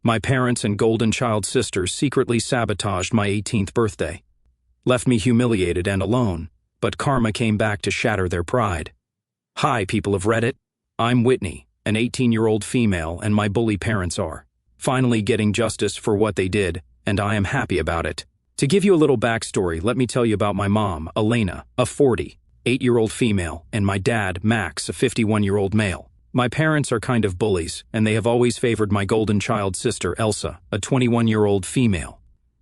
My parents and golden child sisters secretly sabotaged my 18th birthday. Left me humiliated and alone, but karma came back to shatter their pride. Hi, people of Reddit. I'm Whitney, an 18-year-old female, and my bully parents are finally getting justice for what they did, and I am happy about it. To give you a little backstory, let me tell you about my mom, Elena, a 48-year-old female, and my dad, Max, a 51-year-old male. My parents are kind of bullies, and they have always favored my golden child sister, Elsa, a 21-year-old female.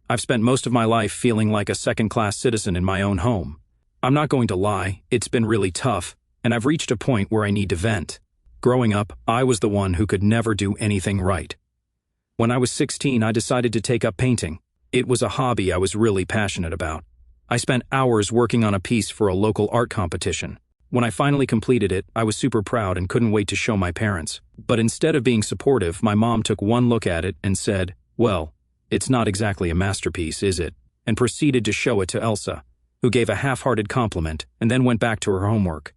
I've spent most of my life feeling like a second-class citizen in my own home. I'm not going to lie, it's been really tough, and I've reached a point where I need to vent. Growing up, I was the one who could never do anything right. When I was 16, I decided to take up painting. It was a hobby I was really passionate about. I spent hours working on a piece for a local art competition. When I finally completed it, I was super proud and couldn't wait to show my parents. But instead of being supportive, my mom took one look at it and said, "Well, it's not exactly a masterpiece, is it?" and proceeded to show it to Elsa, who gave a half-hearted compliment and then went back to her homework.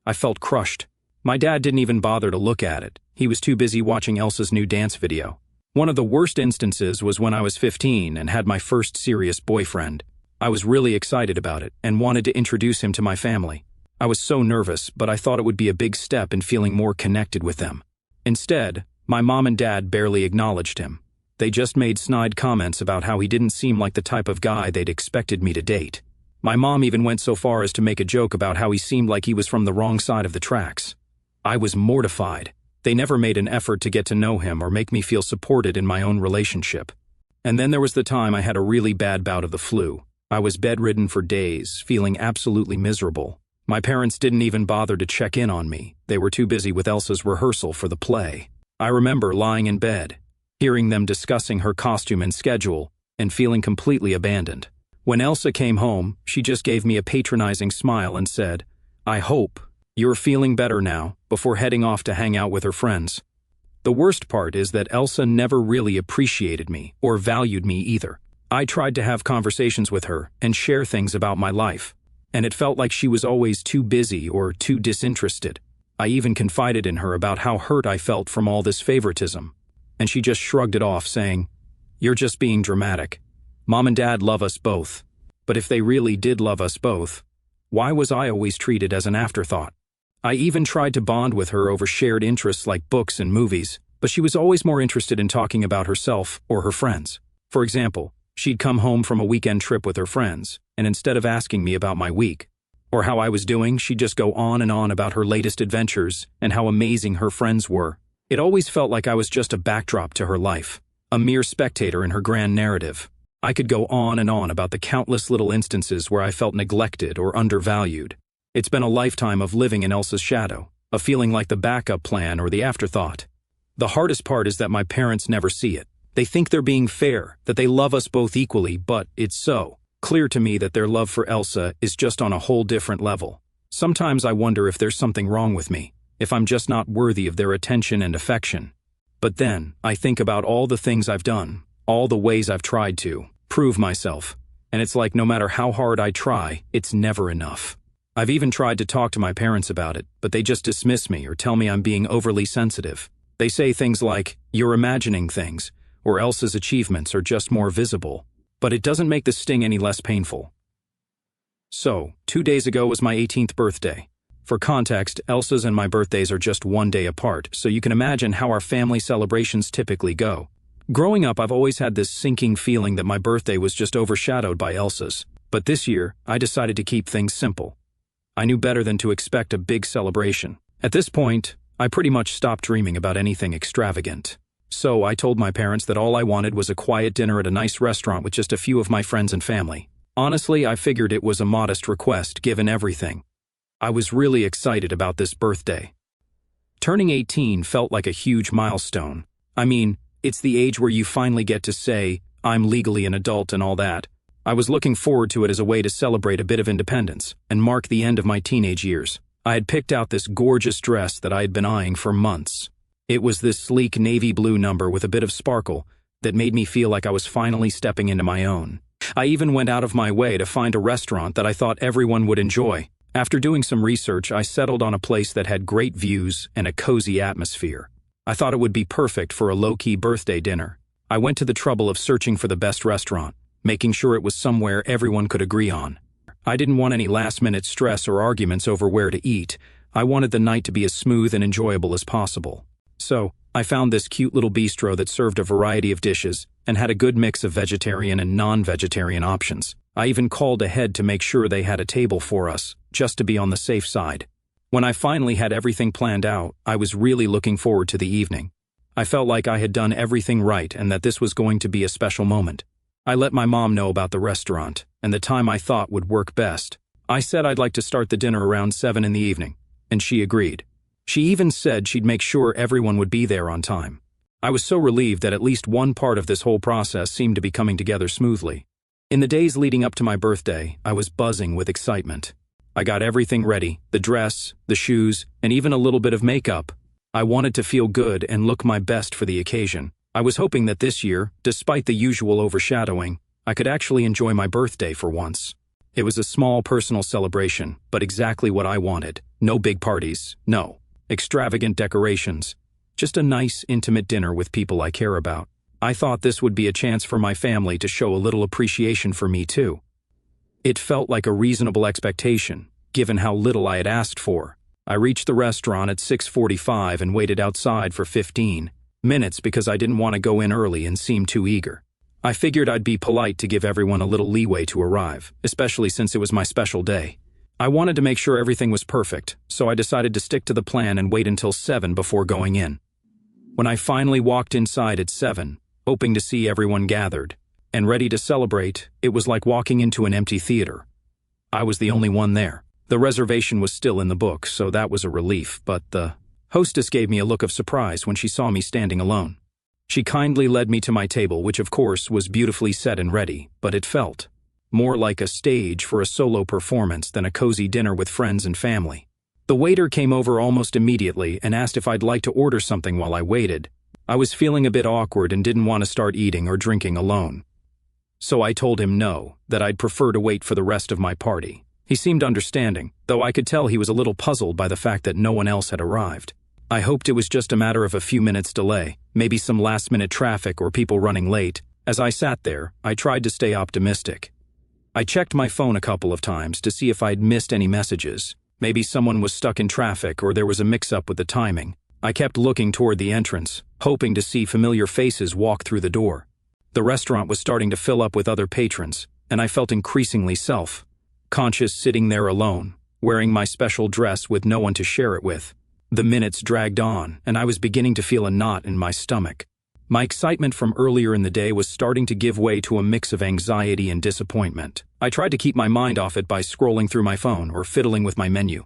I felt crushed. My dad didn't even bother to look at it. He was too busy watching Elsa's new dance video. One of the worst instances was when I was 15 and had my first serious boyfriend. I was really excited about it and wanted to introduce him to my family. I was so nervous, but I thought it would be a big step in feeling more connected with them. Instead, my mom and dad barely acknowledged him. They just made snide comments about how he didn't seem like the type of guy they'd expected me to date. My mom even went so far as to make a joke about how he seemed like he was from the wrong side of the tracks. I was mortified. They never made an effort to get to know him or make me feel supported in my own relationship. And then there was the time I had a really bad bout of the flu. I was bedridden for days, feeling absolutely miserable. My parents didn't even bother to check in on me. They were too busy with Elsa's rehearsal for the play. I remember lying in bed, hearing them discussing her costume and schedule, and feeling completely abandoned. When Elsa came home, she just gave me a patronizing smile and said, "I hope you're feeling better now," before heading off to hang out with her friends. The worst part is that Elsa never really appreciated me or valued me either. I tried to have conversations with her and share things about my life, and it felt like she was always too busy or too disinterested. I even confided in her about how hurt I felt from all this favoritism, and she just shrugged it off, saying, "You're just being dramatic. Mom and Dad love us both. But if they really did love us both, why was I always treated as an afterthought?" I even tried to bond with her over shared interests like books and movies, but she was always more interested in talking about herself or her friends. For example, she'd come home from a weekend trip with her friends, and instead of asking me about my week or how I was doing, she'd just go on and on about her latest adventures and how amazing her friends were. It always felt like I was just a backdrop to her life, a mere spectator in her grand narrative. I could go on and on about the countless little instances where I felt neglected or undervalued. It's been a lifetime of living in Elsa's shadow, of feeling like the backup plan or the afterthought. The hardest part is that my parents never see it. They think they're being fair, that they love us both equally, but it's so clear to me that their love for Elsa is just on a whole different level. Sometimes I wonder if there's something wrong with me, if I'm just not worthy of their attention and affection. But then, I think about all the things I've done, all the ways I've tried to prove myself, and it's like no matter how hard I try, it's never enough. I've even tried to talk to my parents about it, but they just dismiss me or tell me I'm being overly sensitive. They say things like, "You're imagining things," or Elsa's achievements are just more visible. But it doesn't make the sting any less painful. So, 2 days ago was my 18th birthday. For context, Elsa's and my birthdays are just 1 day apart, so you can imagine how our family celebrations typically go. Growing up, I've always had this sinking feeling that my birthday was just overshadowed by Elsa's. But this year, I decided to keep things simple. I knew better than to expect a big celebration. At this point, I pretty much stopped dreaming about anything extravagant. So I told my parents that all I wanted was a quiet dinner at a nice restaurant with just a few of my friends and family. Honestly, I figured it was a modest request given everything. I was really excited about this birthday. Turning 18 felt like a huge milestone. I mean, it's the age where you finally get to say, "I'm legally an adult" and all that. I was looking forward to it as a way to celebrate a bit of independence and mark the end of my teenage years. I had picked out this gorgeous dress that I had been eyeing for months. It was this sleek navy blue number with a bit of sparkle that made me feel like I was finally stepping into my own. I even went out of my way to find a restaurant that I thought everyone would enjoy. After doing some research, I settled on a place that had great views and a cozy atmosphere. I thought it would be perfect for a low-key birthday dinner. I went to the trouble of searching for the best restaurant, making sure it was somewhere everyone could agree on. I didn't want any last-minute stress or arguments over where to eat. I wanted the night to be as smooth and enjoyable as possible. So, I found this cute little bistro that served a variety of dishes and had a good mix of vegetarian and non-vegetarian options. I even called ahead to make sure they had a table for us, just to be on the safe side. When I finally had everything planned out, I was really looking forward to the evening. I felt like I had done everything right and that this was going to be a special moment. I let my mom know about the restaurant and the time I thought would work best. I said I'd like to start the dinner around 7 in the evening, and she agreed. She even said she'd make sure everyone would be there on time. I was so relieved that at least one part of this whole process seemed to be coming together smoothly. In the days leading up to my birthday, I was buzzing with excitement. I got everything ready, the dress, the shoes, and even a little bit of makeup. I wanted to feel good and look my best for the occasion. I was hoping that this year, despite the usual overshadowing, I could actually enjoy my birthday for once. It was a small personal celebration, but exactly what I wanted. No big parties, no extravagant decorations. Just a nice, intimate dinner with people I care about. I thought this would be a chance for my family to show a little appreciation for me too. It felt like a reasonable expectation, given how little I had asked for. I reached the restaurant at 6:45 and waited outside for 15 minutes because I didn't want to go in early and seem too eager. I figured I'd be polite to give everyone a little leeway to arrive, especially since it was my special day. I wanted to make sure everything was perfect, so I decided to stick to the plan and wait until 7 before going in. When I finally walked inside at 7, hoping to see everyone gathered and ready to celebrate, it was like walking into an empty theater. I was the only one there. The reservation was still in the book, so that was a relief, but the hostess gave me a look of surprise when she saw me standing alone. She kindly led me to my table, which of course was beautifully set and ready, but it felt more like a stage for a solo performance than a cozy dinner with friends and family. The waiter came over almost immediately and asked if I'd like to order something while I waited. I was feeling a bit awkward and didn't want to start eating or drinking alone. So I told him no, that I'd prefer to wait for the rest of my party. He seemed understanding, though I could tell he was a little puzzled by the fact that no one else had arrived. I hoped it was just a matter of a few minutes' delay, maybe some last-minute traffic or people running late. As I sat there, I tried to stay optimistic. I checked my phone a couple of times to see if I'd missed any messages. Maybe someone was stuck in traffic or there was a mix-up with the timing. I kept looking toward the entrance, hoping to see familiar faces walk through the door. The restaurant was starting to fill up with other patrons, and I felt increasingly self-conscious sitting there alone, wearing my special dress with no one to share it with. The minutes dragged on, and I was beginning to feel a knot in my stomach. My excitement from earlier in the day was starting to give way to a mix of anxiety and disappointment. I tried to keep my mind off it by scrolling through my phone or fiddling with my menu.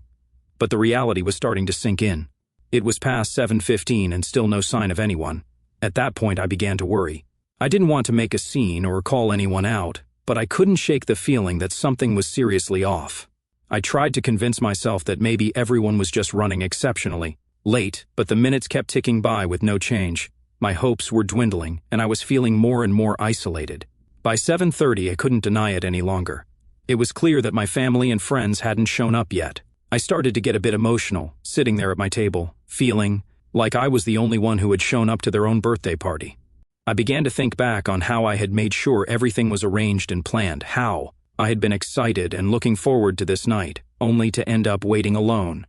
But the reality was starting to sink in. It was past 7:15 and still no sign of anyone. At that point, I began to worry. I didn't want to make a scene or call anyone out, but I couldn't shake the feeling that something was seriously off. I tried to convince myself that maybe everyone was just running exceptionally late, but the minutes kept ticking by with no change. My hopes were dwindling, and I was feeling more and more isolated. By 7:30, I couldn't deny it any longer. It was clear that my family and friends hadn't shown up yet. I started to get a bit emotional, sitting there at my table, feeling like I was the only one who had shown up to their own birthday party. I began to think back on how I had made sure everything was arranged and planned, how I had been excited and looking forward to this night, only to end up waiting alone.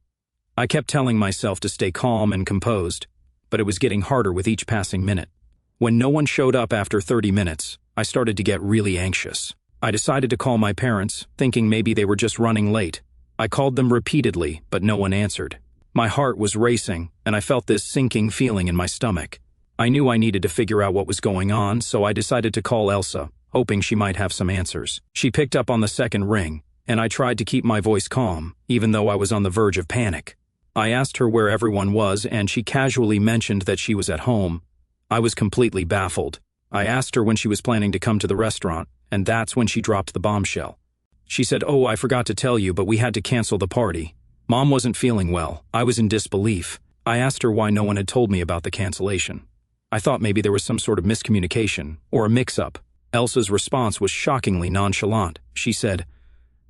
I kept telling myself to stay calm and composed, but it was getting harder with each passing minute. When no one showed up after 30 minutes, I started to get really anxious. I decided to call my parents, thinking maybe they were just running late. I called them repeatedly, but no one answered. My heart was racing, and I felt this sinking feeling in my stomach. I knew I needed to figure out what was going on, so I decided to call Elsa, hoping she might have some answers. She picked up on the second ring, and I tried to keep my voice calm, even though I was on the verge of panic. I asked her where everyone was, and she casually mentioned that she was at home. I was completely baffled. I asked her when she was planning to come to the restaurant, and that's when she dropped the bombshell. She said, "Oh, I forgot to tell you, but we had to cancel the party. Mom wasn't feeling well." I was in disbelief. I asked her why no one had told me about the cancellation. I thought maybe there was some sort of miscommunication or a mix-up. Elsa's response was shockingly nonchalant. She said,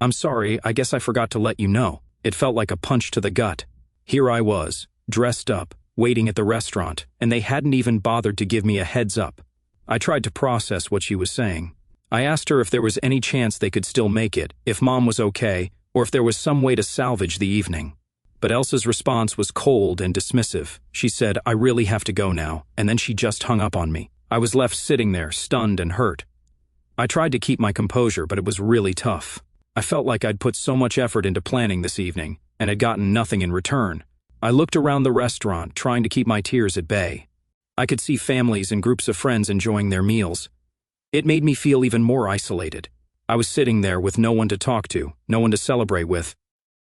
"I'm sorry, I guess I forgot to let you know." It felt like a punch to the gut. Here I was, dressed up, waiting at the restaurant, and they hadn't even bothered to give me a heads up. I tried to process what she was saying. I asked her if there was any chance they could still make it, if Mom was okay, or if there was some way to salvage the evening. But Elsa's response was cold and dismissive. She said, "I really have to go now," and then she just hung up on me. I was left sitting there, stunned and hurt. I tried to keep my composure, but it was really tough. I felt like I'd put so much effort into planning this evening, and had gotten nothing in return. I looked around the restaurant, trying to keep my tears at bay. I could see families and groups of friends enjoying their meals. It made me feel even more isolated. I was sitting there with no one to talk to, no one to celebrate with.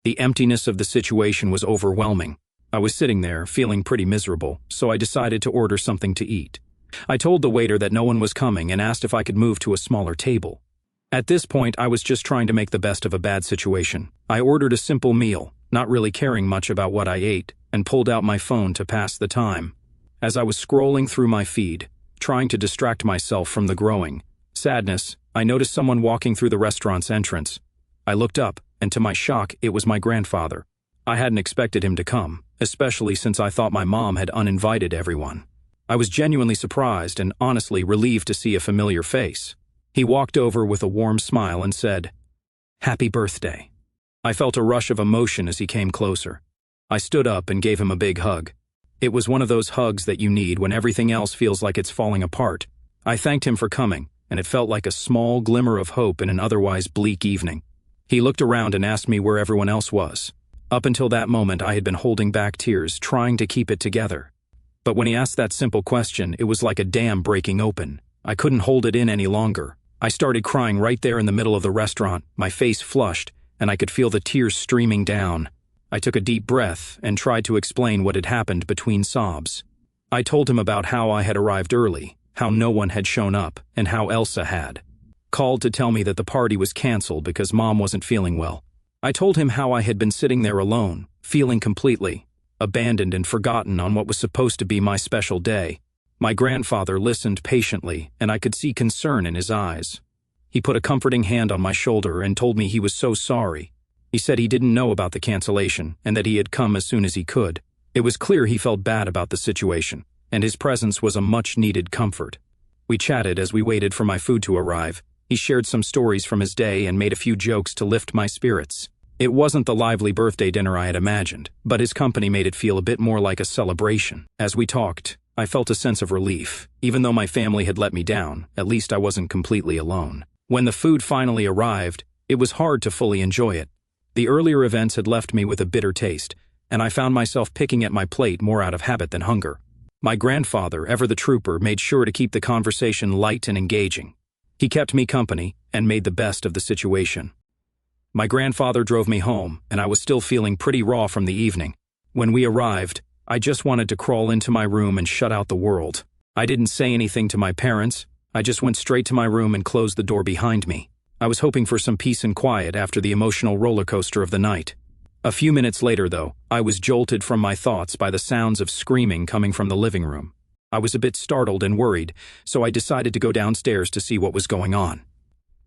The emptiness of the situation was overwhelming. I was sitting there, feeling pretty miserable, so I decided to order something to eat. I told the waiter that no one was coming and asked if I could move to a smaller table. At this point, I was just trying to make the best of a bad situation. I ordered a simple meal, not really caring much about what I ate, and pulled out my phone to pass the time. As I was scrolling through my feed, trying to distract myself from the growing sadness, I noticed someone walking through the restaurant's entrance. I looked up, and to my shock, it was my grandfather. I hadn't expected him to come, especially since I thought my mom had uninvited everyone. I was genuinely surprised and honestly relieved to see a familiar face. He walked over with a warm smile and said, "Happy birthday." I felt a rush of emotion as he came closer. I stood up and gave him a big hug. It was one of those hugs that you need when everything else feels like it's falling apart. I thanked him for coming, and it felt like a small glimmer of hope in an otherwise bleak evening. He looked around and asked me where everyone else was. Up until that moment, I had been holding back tears, trying to keep it together. But when he asked that simple question, it was like a dam breaking open. I couldn't hold it in any longer. I started crying right there in the middle of the restaurant, my face flushed, and I could feel the tears streaming down. I took a deep breath and tried to explain what had happened between sobs. I told him about how I had arrived early, how no one had shown up, and how Elsa had called to tell me that the party was canceled because Mom wasn't feeling well. I told him how I had been sitting there alone, feeling completely abandoned and forgotten on what was supposed to be my special day. My grandfather listened patiently, and I could see concern in his eyes. He put a comforting hand on my shoulder and told me he was so sorry. He said he didn't know about the cancellation and that he had come as soon as he could. It was clear he felt bad about the situation, and his presence was a much-needed comfort. We chatted as we waited for my food to arrive. He shared some stories from his day and made a few jokes to lift my spirits. It wasn't the lively birthday dinner I had imagined, but his company made it feel a bit more like a celebration. As we talked, I felt a sense of relief. Even though my family had let me down, at least I wasn't completely alone. When the food finally arrived, it was hard to fully enjoy it. The earlier events had left me with a bitter taste, and I found myself picking at my plate more out of habit than hunger. My grandfather, ever the trooper, made sure to keep the conversation light and engaging. He kept me company and made the best of the situation. My grandfather drove me home, and I was still feeling pretty raw from the evening. When we arrived, I just wanted to crawl into my room and shut out the world. I didn't say anything to my parents. I just went straight to my room and closed the door behind me. I was hoping for some peace and quiet after the emotional roller coaster of the night. A few minutes later, though, I was jolted from my thoughts by the sounds of screaming coming from the living room. I was a bit startled and worried, so I decided to go downstairs to see what was going on.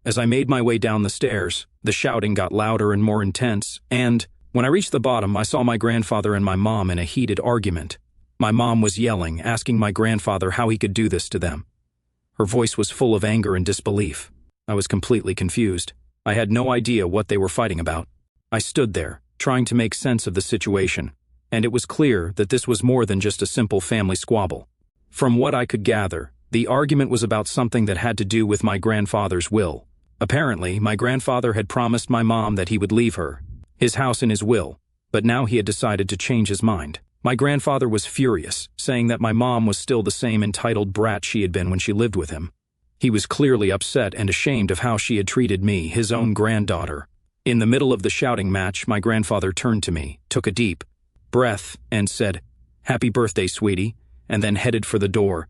As I made my way down the stairs, the shouting got louder and more intense, and when I reached the bottom, I saw my grandfather and my mom in a heated argument. My mom was yelling, asking my grandfather how he could do this to them. Her voice was full of anger and disbelief. I was completely confused. I had no idea what they were fighting about. I stood there, trying to make sense of the situation, and it was clear that this was more than just a simple family squabble. From what I could gather, the argument was about something that had to do with my grandfather's will. Apparently, my grandfather had promised my mom that he would leave her his house in his will, but now he had decided to change his mind. My grandfather was furious, saying that my mom was still the same entitled brat she had been when she lived with him. He was clearly upset and ashamed of how she had treated me, his own granddaughter. In the middle of the shouting match, my grandfather turned to me, took a deep breath, and said, "Happy birthday, sweetie," and then headed for the door.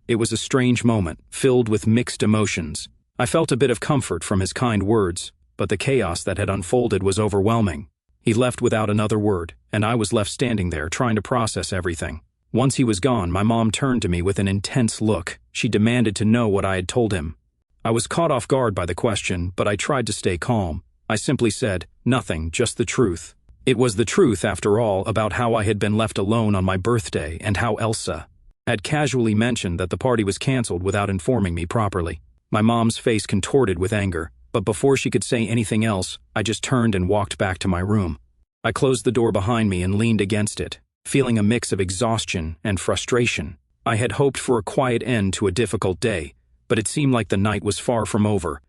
It was a strange moment, filled with mixed emotions. I felt a bit of comfort from his kind words, but the chaos that had unfolded was overwhelming. He left without another word, and I was left standing there trying to process everything. Once he was gone, my mom turned to me with an intense look. She demanded to know what I had told him. I was caught off guard by the question, but I tried to stay calm. I simply said, "Nothing, just the truth." It was the truth, after all, about how I had been left alone on my birthday and how Elsa had casually mentioned that the party was canceled without informing me properly. My mom's face contorted with anger, but before she could say anything else, I just turned and walked back to my room. I closed the door behind me and leaned against it, feeling a mix of exhaustion and frustration. I had hoped for a quiet end to a difficult day, but it seemed like the night was far from over.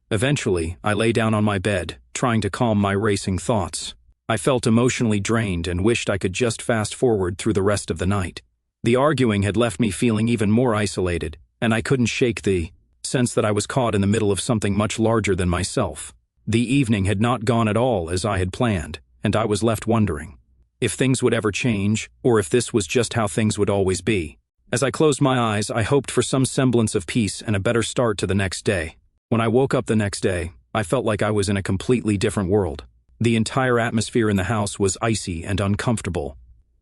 Eventually, I lay down on my bed, trying to calm my racing thoughts. I felt emotionally drained and wished I could just fast forward through the rest of the night. The arguing had left me feeling even more isolated, and I couldn't shake the sense that I was caught in the middle of something much larger than myself. The evening had not gone at all as I had planned, and I was left wondering if things would ever change, or if this was just how things would always be. As I closed my eyes, I hoped for some semblance of peace and a better start to the next day. When I woke up the next day, I felt like I was in a completely different world. The entire atmosphere in the house was icy and uncomfortable.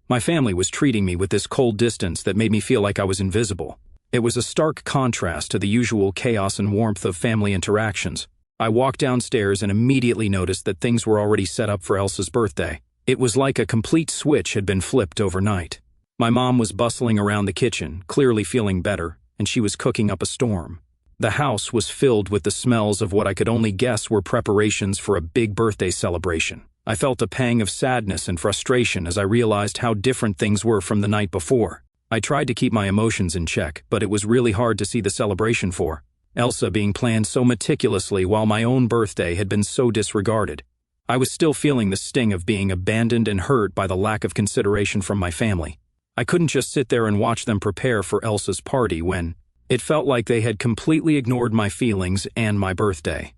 My family was treating me with this cold distance that made me feel like I was invisible. It was a stark contrast to the usual chaos and warmth of family interactions. I walked downstairs and immediately noticed that things were already set up for Elsa's birthday. It was like a complete switch had been flipped overnight. My mom was bustling around the kitchen, clearly feeling better, and she was cooking up a storm. The house was filled with the smells of what I could only guess were preparations for a big birthday celebration. I felt a pang of sadness and frustration as I realized how different things were from the night before. I tried to keep my emotions in check, but it was really hard to see the celebration for Elsa being planned so meticulously while my own birthday had been so disregarded. I was still feeling the sting of being abandoned and hurt by the lack of consideration from my family. I couldn't just sit there and watch them prepare for Elsa's party when it felt like they had completely ignored my feelings and my birthday.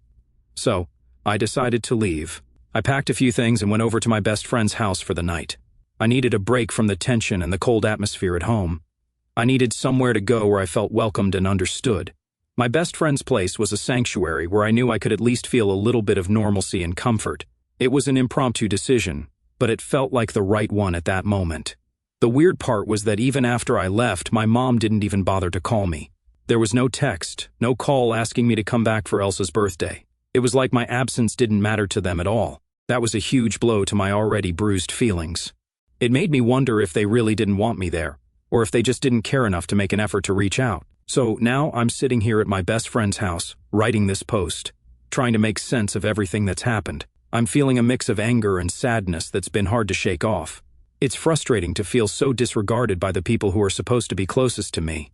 So, I decided to leave. I packed a few things and went over to my best friend's house for the night. I needed a break from the tension and the cold atmosphere at home. I needed somewhere to go where I felt welcomed and understood. My best friend's place was a sanctuary where I knew I could at least feel a little bit of normalcy and comfort. It was an impromptu decision, but it felt like the right one at that moment. The weird part was that even after I left, my mom didn't even bother to call me. There was no text, no call asking me to come back for Elsa's birthday. It was like my absence didn't matter to them at all. That was a huge blow to my already bruised feelings. It made me wonder if they really didn't want me there, or if they just didn't care enough to make an effort to reach out. So now I'm sitting here at my best friend's house, writing this post, trying to make sense of everything that's happened. I'm feeling a mix of anger and sadness that's been hard to shake off. It's frustrating to feel so disregarded by the people who are supposed to be closest to me.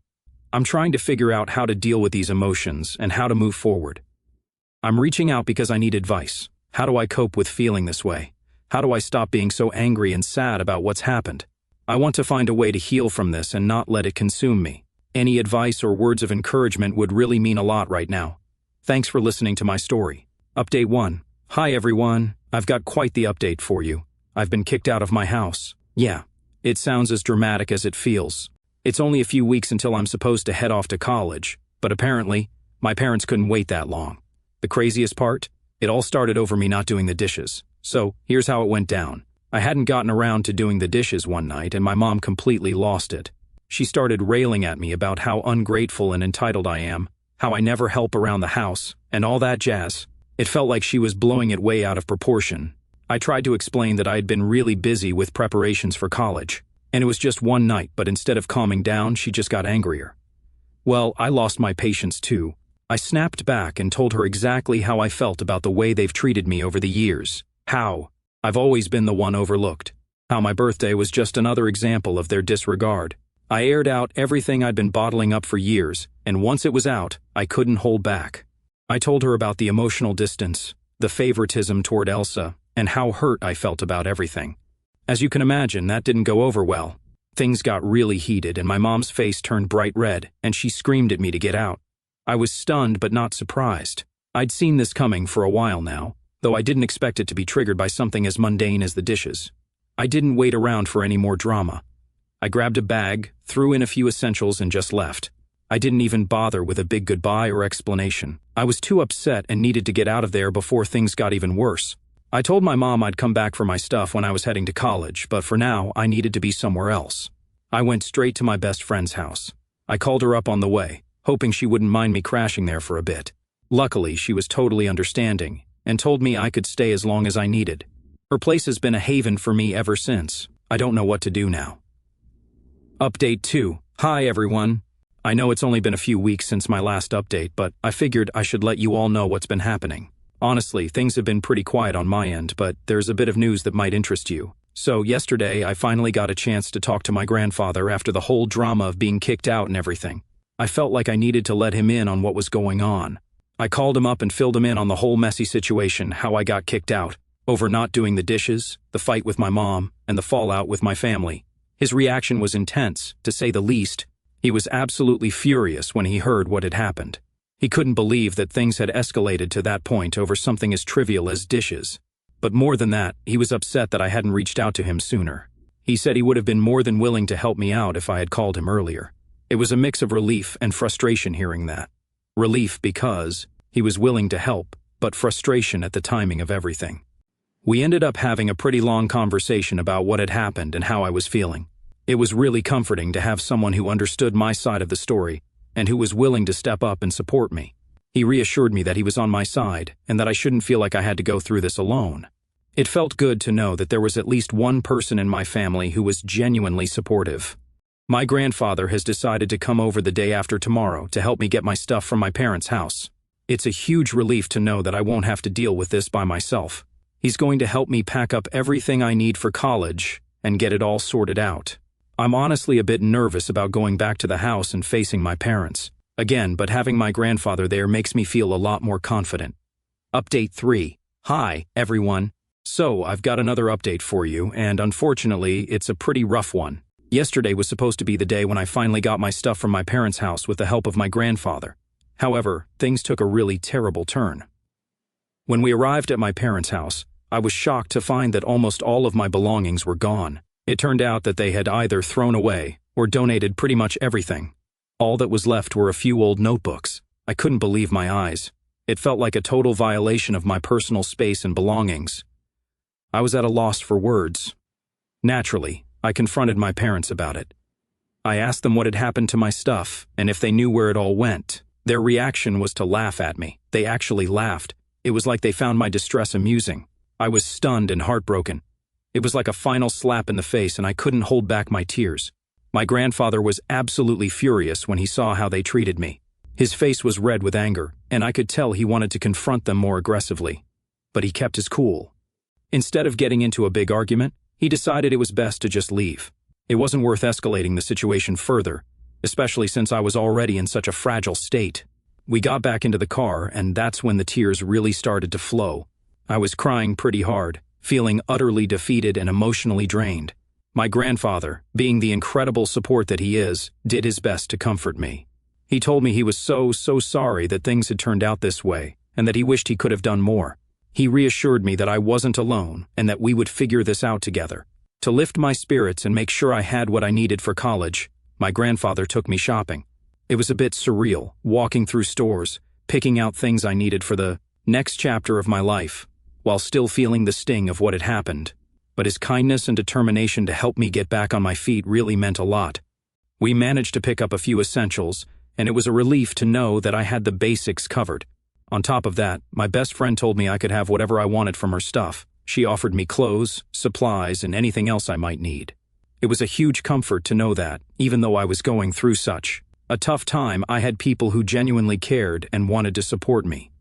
I'm trying to figure out how to deal with these emotions and how to move forward. I'm reaching out because I need advice. How do I cope with feeling this way? How do I stop being so angry and sad about what's happened? I want to find a way to heal from this and not let it consume me. Any advice or words of encouragement would really mean a lot right now. Thanks for listening to my story. Update 1. Hi everyone, I've got quite the update for you. I've been kicked out of my house. Yeah, it sounds as dramatic as it feels. It's only a few weeks until I'm supposed to head off to college, but apparently, my parents couldn't wait that long. The craziest part? It all started over me not doing the dishes. So, here's how it went down. I hadn't gotten around to doing the dishes one night and my mom completely lost it. She started railing at me about how ungrateful and entitled I am, how I never help around the house, and all that jazz. It felt like she was blowing it way out of proportion. I tried to explain that I had been really busy with preparations for college. And it was just one night, but instead of calming down, she just got angrier. Well, I lost my patience too. I snapped back and told her exactly how I felt about the way they've treated me over the years. How I've always been the one overlooked. How my birthday was just another example of their disregard. I aired out everything I'd been bottling up for years, and once it was out, I couldn't hold back. I told her about the emotional distance, the favoritism toward Elsa, and how hurt I felt about everything. As you can imagine, that didn't go over well. Things got really heated and my mom's face turned bright red, and she screamed at me to get out. I was stunned but not surprised. I'd seen this coming for a while now, though I didn't expect it to be triggered by something as mundane as the dishes. I didn't wait around for any more drama. I grabbed a bag, threw in a few essentials, and just left. I didn't even bother with a big goodbye or explanation. I was too upset and needed to get out of there before things got even worse. I told my mom I'd come back for my stuff when I was heading to college, but for now, I needed to be somewhere else. I went straight to my best friend's house. I called her up on the way, hoping she wouldn't mind me crashing there for a bit. Luckily, she was totally understanding and told me I could stay as long as I needed. Her place has been a haven for me ever since. I don't know what to do now. Update 2. Hi everyone. I know it's only been a few weeks since my last update, but I figured I should let you all know what's been happening. Honestly, things have been pretty quiet on my end, but there's a bit of news that might interest you. So yesterday, I finally got a chance to talk to my grandfather after the whole drama of being kicked out and everything. I felt like I needed to let him in on what was going on. I called him up and filled him in on the whole messy situation, how I got kicked out, over not doing the dishes, the fight with my mom, and the fallout with my family. His reaction was intense, to say the least. He was absolutely furious when he heard what had happened. He couldn't believe that things had escalated to that point over something as trivial as dishes. But more than that, he was upset that I hadn't reached out to him sooner. He said he would have been more than willing to help me out if I had called him earlier. It was a mix of relief and frustration hearing that. Relief because he was willing to help, but frustration at the timing of everything. We ended up having a pretty long conversation about what had happened and how I was feeling. It was really comforting to have someone who understood my side of the story and who was willing to step up and support me. He reassured me that he was on my side and that I shouldn't feel like I had to go through this alone. It felt good to know that there was at least one person in my family who was genuinely supportive. My grandfather has decided to come over the day after tomorrow to help me get my stuff from my parents' house. It's a huge relief to know that I won't have to deal with this by myself. He's going to help me pack up everything I need for college and get it all sorted out. I'm honestly a bit nervous about going back to the house and facing my parents. Again, but having my grandfather there makes me feel a lot more confident. Update 3. Hi, everyone. So, I've got another update for you, and unfortunately, it's a pretty rough one. Yesterday was supposed to be the day when I finally got my stuff from my parents' house with the help of my grandfather. However, things took a really terrible turn. When we arrived at my parents' house, I was shocked to find that almost all of my belongings were gone. It turned out that they had either thrown away or donated pretty much everything. All that was left were a few old notebooks. I couldn't believe my eyes. It felt like a total violation of my personal space and belongings. I was at a loss for words. Naturally, I confronted my parents about it. I asked them what had happened to my stuff and if they knew where it all went. Their reaction was to laugh at me. They actually laughed. It was like they found my distress amusing. I was stunned and heartbroken. It was like a final slap in the face, and I couldn't hold back my tears. My grandfather was absolutely furious when he saw how they treated me. His face was red with anger, and I could tell he wanted to confront them more aggressively. But he kept his cool. Instead of getting into a big argument, he decided it was best to just leave. It wasn't worth escalating the situation further, especially since I was already in such a fragile state. We got back into the car, and that's when the tears really started to flow. I was crying pretty hard, feeling utterly defeated and emotionally drained. My grandfather, being the incredible support that he is, did his best to comfort me. He told me he was so sorry that things had turned out this way, and that he wished he could have done more. He reassured me that I wasn't alone and that we would figure this out together. To lift my spirits and make sure I had what I needed for college, my grandfather took me shopping. It was a bit surreal, walking through stores, picking out things I needed for the next chapter of my life, while still feeling the sting of what had happened. But his kindness and determination to help me get back on my feet really meant a lot. We managed to pick up a few essentials, and it was a relief to know that I had the basics covered. On top of that, my best friend told me I could have whatever I wanted from her stuff. She offered me clothes, supplies, and anything else I might need. It was a huge comfort to know that, even though I was going through such a tough time, I had people who genuinely cared and wanted to support me.